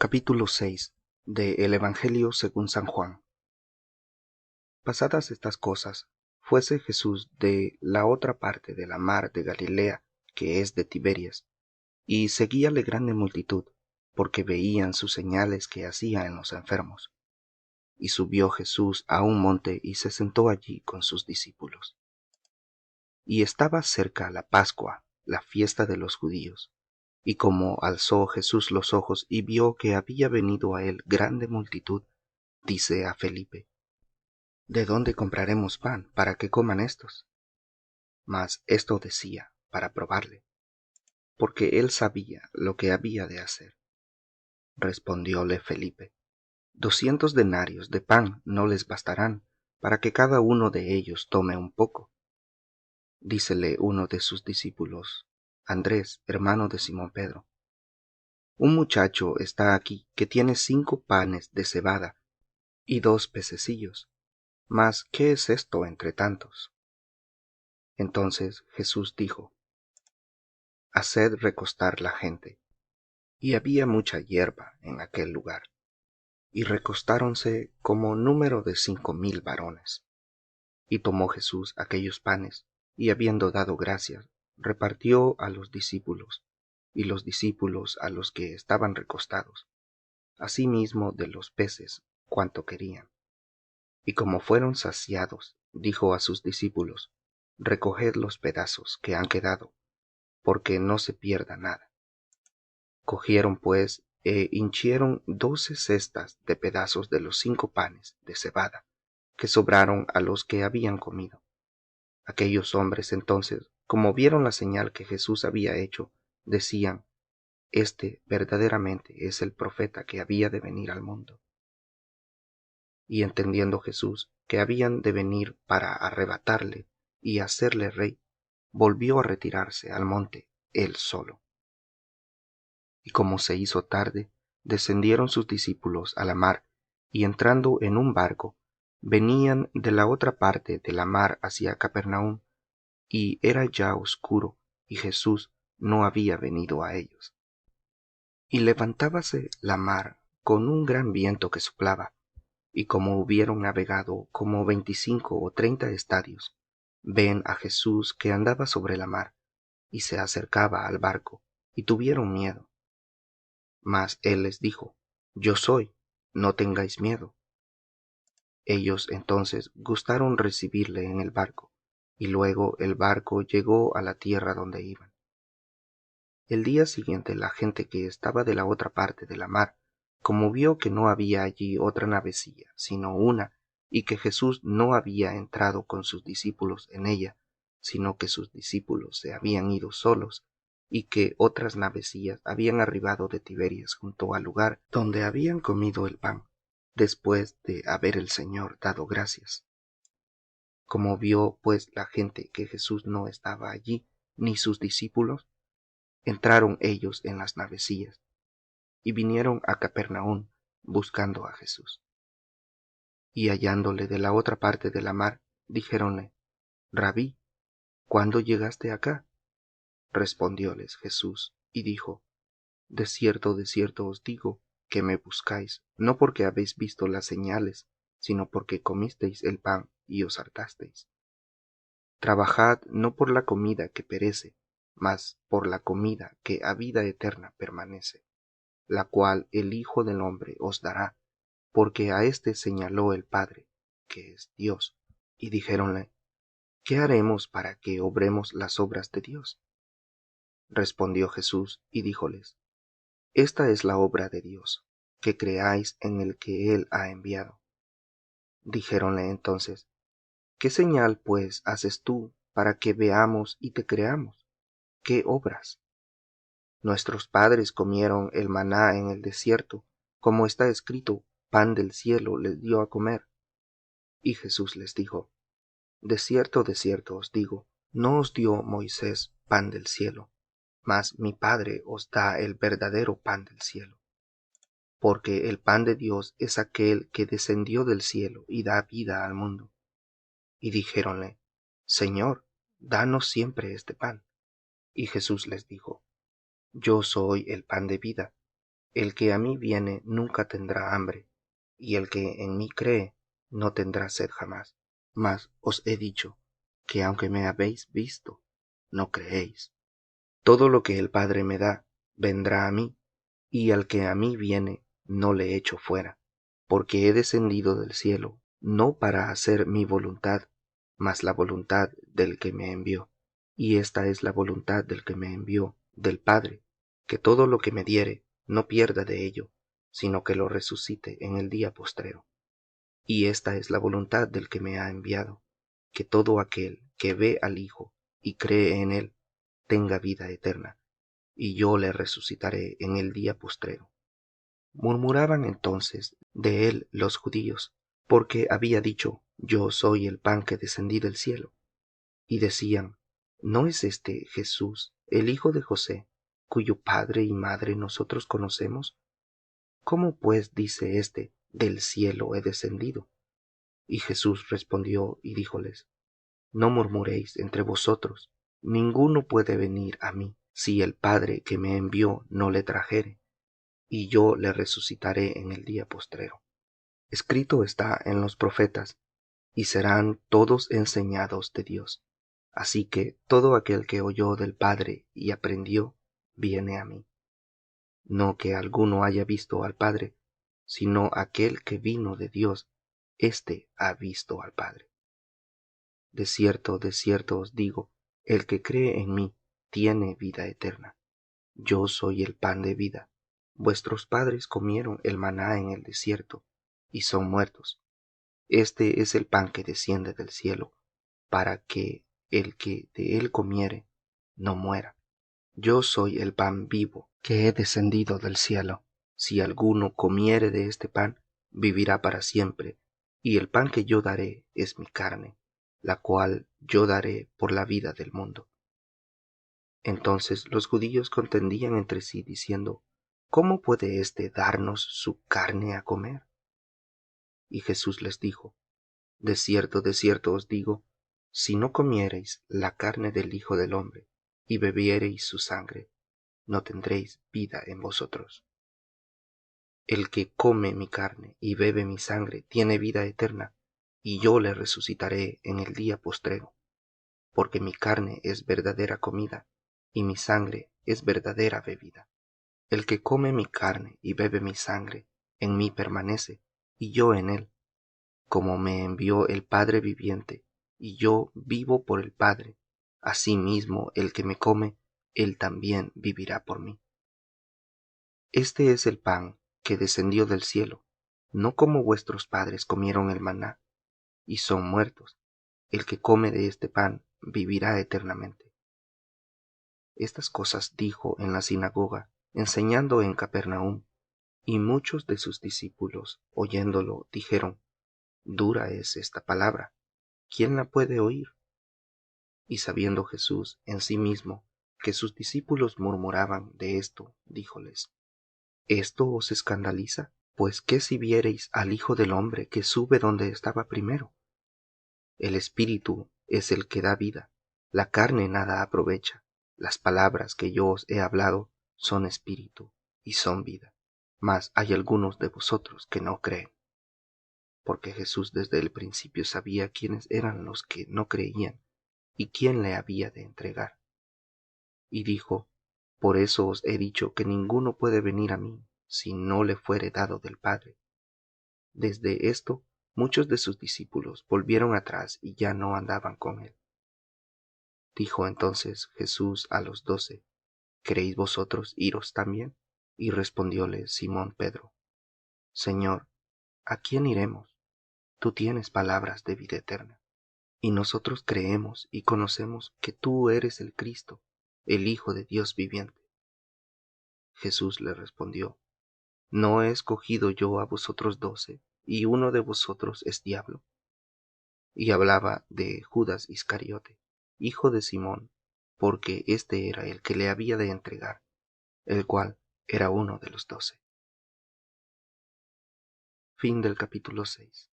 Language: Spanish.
Capítulo 6 del Evangelio según San Juan. Pasadas estas cosas, fuese Jesús de la otra parte de la mar de Galilea, que es de Tiberias, y seguíale grande multitud, porque veían sus señales que hacía en los enfermos. Y subió Jesús a un monte y se sentó allí con sus discípulos. Y estaba cerca la Pascua, la fiesta de los judíos. Y como alzó Jesús los ojos y vio que había venido a él grande multitud, dice a Felipe: ¿De dónde compraremos pan para que coman éstos? Mas esto decía para probarle, porque él sabía lo que había de hacer. Respondióle Felipe: 200 denarios de pan no les bastarán, para que cada uno de ellos tome un poco. Dícele uno de sus discípulos, Andrés, hermano de Simón Pedro: Un muchacho está aquí que tiene 5 panes de cebada y 2 pececillos, mas ¿qué es esto entre tantos? Entonces Jesús dijo: Haced recostar la gente. Y había mucha hierba en aquel lugar, y recostáronse como número de 5000 varones. Y tomó Jesús aquellos panes, y habiendo dado gracias, repartió a los discípulos, y los discípulos a los que estaban recostados, asimismo de los peces cuanto querían. Y como fueron saciados, dijo a sus discípulos: Recoged los pedazos que han quedado, porque no se pierda nada. Cogieron pues hinchieron 12 cestas de pedazos de los 5 panes de cebada, que sobraron a los que habían comido. Aquellos hombres entonces, como vieron la señal que Jesús había hecho, decían: Este verdaderamente es el profeta que había de venir al mundo. Y entendiendo Jesús que habían de venir para arrebatarle y hacerle rey, volvió a retirarse al monte él solo. Y como se hizo tarde, descendieron sus discípulos á la mar, y entrando en un barco, venían de la otra parte de la mar hacia Capernaum, y era ya oscuro, y Jesús no había venido á ellos. Y levantábase la mar con un gran viento que soplaba, y como hubieron navegado como 25 ó 30 estadios, ven á Jesús que andaba sobre la mar, y se acercaba al barco, y tuvieron miedo. Mas él les dijo: Yo soy, no tengáis miedo. Ellos entonces gustaron recibirle en el barco, y luego el barco llegó á la tierra donde iban. El día siguiente la gente que estaba de la otra parte de la mar, como vió que no había allí otra navecilla sino una, y que Jesús no había entrado con sus discípulos en ella, sino que sus discípulos se habían ido solos, y que otras navecillas habían arribado de Tiberias junto al lugar donde habían comido el pan, después de haber el Señor dado gracias. Como vio pues la gente que Jesús no estaba allí, ni sus discípulos, entraron ellos en las navecillas, y vinieron á Capernaum buscando a Jesús. Y hallándole de la otra parte de la mar, dijéronle: Rabí, ¿cuándo llegaste acá? Respondióles Jesús y dijo: de cierto os digo, que me buscáis, no porque habéis visto las señales, sino porque comisteis el pan y os hartasteis. Trabajad no por la comida que perece, mas por la comida que a vida eterna permanece, la cual el Hijo del hombre os dará, porque á éste señaló el Padre, que es Dios. Y dijéronle: ¿Qué haremos para que obremos las obras de Dios? Respondió Jesús y díjoles: Esta es la obra de Dios, que creáis en el que él ha enviado. Dijéronle entonces: ¿Qué señal pues haces tú para que veamos y te creamos? ¿Qué obras? Nuestros padres comieron el maná en el desierto, como está escrito: pan del cielo les dio a comer. Y Jesús les dijo: de cierto os digo, no os dio Moisés pan del cielo, mas mi Padre os da el verdadero pan del cielo. Porque el pan de Dios es aquel que descendió del cielo y da vida al mundo. Y dijéronle: Señor, danos siempre este pan. Y Jesús les dijo: Yo soy el pan de vida. El que a mí viene nunca tendrá hambre, y el que en mí cree no tendrá sed jamás. Mas os he dicho que aunque me habéis visto, no creéis. Todo lo que el Padre me da, vendrá a mí, y al que a mí viene, no le echo fuera, porque he descendido del cielo, no para hacer mi voluntad, mas la voluntad del que me envió. Y esta es la voluntad del que me envió, del Padre, que todo lo que me diere, no pierda de ello, sino que lo resucite en el día postrero. Y esta es la voluntad del que me ha enviado, que todo aquel que ve al Hijo y cree en él, tenga vida eterna, y yo le resucitaré en el día postrero. Murmuraban entonces de él los judíos, porque había dicho: Yo soy el pan que descendí del cielo. Y decían: ¿No es este Jesús, el hijo de José, cuyo padre y madre nosotros conocemos? ¿Cómo pues dice éste: Del cielo he descendido? Y Jesús respondió y díjoles: No murmuréis entre vosotros. Ninguno puede venir a mí, si el Padre que me envió no le trajere, y yo le resucitaré en el día postrero. Escrito está en los profetas: y serán todos enseñados de Dios. Así que todo aquel que oyó del Padre y aprendió, viene a mí. No que alguno haya visto al Padre, sino aquel que vino de Dios, éste ha visto al Padre. De cierto os digo, el que cree en mí tiene vida eterna. Yo soy el pan de vida. Vuestros padres comieron el maná en el desierto, y son muertos. Este es el pan que desciende del cielo, para que el que de él comiere no muera. Yo soy el pan vivo que he descendido del cielo. Si alguno comiere de este pan, vivirá para siempre, y el pan que yo daré es mi carne, la cual yo daré por la vida del mundo. Entonces los judíos contendían entre sí, diciendo: ¿Cómo puede éste darnos su carne a comer? Y Jesús les dijo: de cierto os digo, si no comiereis la carne del Hijo del hombre, y bebiereis su sangre, no tendréis vida en vosotros. El que come mi carne y bebe mi sangre tiene vida eterna, y yo le resucitaré en el día postrero. Porque mi carne es verdadera comida, y mi sangre es verdadera bebida. El que come mi carne y bebe mi sangre, en mí permanece, y yo en él, como me envió el Padre viviente, y yo vivo por el Padre, asimismo el que me come, él también vivirá por mí. Este es el pan que descendió del cielo, no como vuestros padres comieron el maná, y son muertos. El que come de este pan vivirá eternamente. Estas cosas dijo en la sinagoga, enseñando en Capernaum, y muchos de sus discípulos, oyéndolo, dijeron: Dura es esta palabra, ¿quién la puede oír? Y sabiendo Jesús en sí mismo que sus discípulos murmuraban de esto, díjoles: ¿Esto os escandaliza? Pues qué si viereis al Hijo del hombre que sube donde estaba primero. El Espíritu es el que da vida, la carne nada aprovecha. Las palabras que yo os he hablado son espíritu y son vida. Mas hay algunos de vosotros que no creen. Porque Jesús desde el principio sabía quiénes eran los que no creían y quién le había de entregar. Y dijo: Por eso os he dicho que ninguno puede venir a mí si no le fuere dado del Padre. Desde esto muchos de sus discípulos volvieron atrás y ya no andaban con él. Dijo entonces Jesús a los 12: ¿Queréis vosotros iros también? Y respondióle Simón Pedro: Señor, ¿a quién iremos? Tú tienes palabras de vida eterna. Y nosotros creemos y conocemos que tú eres el Cristo, el Hijo de Dios viviente. Jesús le respondió: ¿No he escogido yo a vosotros 12, y uno de vosotros es diablo? Y hablaba de Judas Iscariote, hijo de Simón, porque éste era el que le había de entregar, el cual era uno de los 12. Fin del capítulo 6.